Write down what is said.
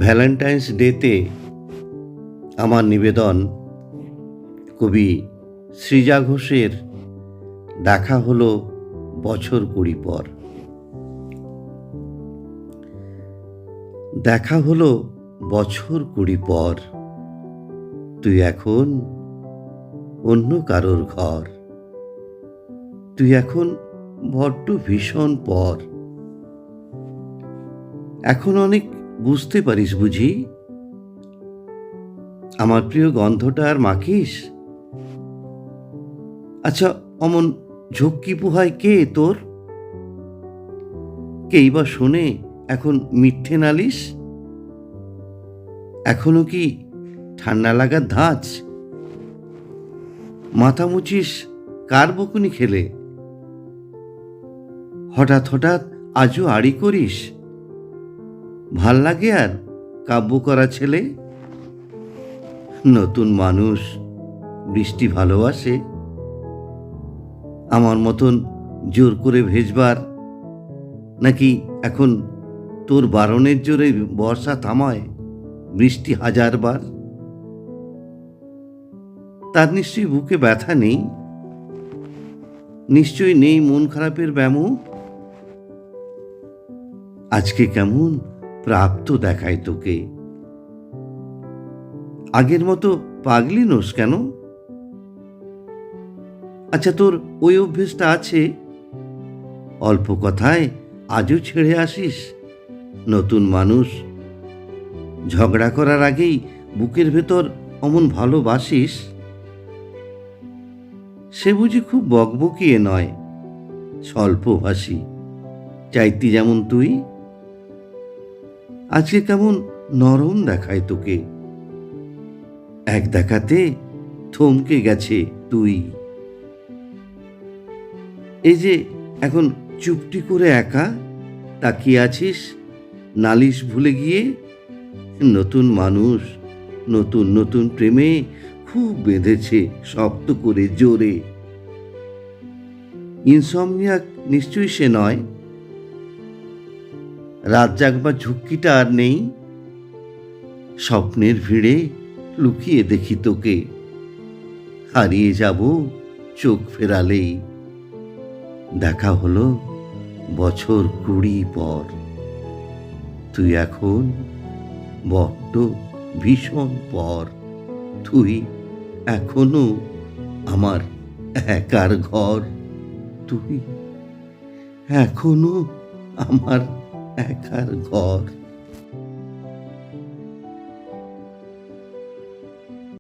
Valentine's ডেতে আমার নিবেদন কবি সৃজা ঘোষের দেখা হলো বছর 20 পর। দেখা হলো বছর 20 পর, তুই এখন অন্য কারোর ঘর। তুই এখন বড্ড ভীষণ পর। এখন অনেক বুঝতে পারিস বুঝি, আমার প্রিয় গন্ধটা আর মাখিস। আচ্ছা, অমন ঝক্কি পোহায় কে তোর? কেই বা শোনে এখন মিথ্যে নালিশ? এখনো কি ঠান্ডা লাগার ধাঁচ? মাথা মুছিস কার বকুনি খেলে? হঠাৎ হঠাৎ আজও আড়ি করিস? ভাল লাগে আর কাব্য করা ছেলে? নতুন মানুষ বৃষ্টি ভালোবাসে, আমার মতন জোর করে ভেজবার, নাকি এখন তোর বারণের জোরে বর্ষা থামায় বৃষ্টি 1000 বার? তার নিশ্চয়ই বুকে ব্যথা নেই, নিশ্চয়ই নেই মন খারাপের ব্যামো। আজকে কেমন প্রাপ্ত দেখায় তোকে, আগের মতো পাগলি নোস কেন? আচ্ছা, তোর ওই অভ্যেসটা আছে, অল্প কথায় আজও ছেড়ে আসিস? নতুন মানুষ, ঝগড়া করার আগেই বুকের ভেতর অমন ভালোবাসিস? সে বুঝি খুব বকবকিয়ে নয়, স্বল্পভাষী, চাইতি যেমন তুই। আজকে কেমন নরম দেখায় তোকে, এক দেখাতে থমকে গেছে তুই। এই যে এখন চুপটি করে একা তাকিয়ে আছিস, নালিশ ভুলে গিয়ে। নতুন মানুষ, নতুন নতুন প্রেমে খুব বেঁধেছে শক্ত করে জোরে। ইনসমনিয়াক নিশ্চয়ই সে নয়, রাত জাগবার ঝুঁকিটা আর নেই। স্বপ্নের ভিড়ে লুকিয়ে দেখি তোকে, হারিয়ে যাব চোখ ফেরালেই। দেখা হলো বছর 20 পর, তুই এখন বড্ড ভীষণ পর। তুই এখনো আমার একার ঘর। তুই এখনো আমার একার ঘর।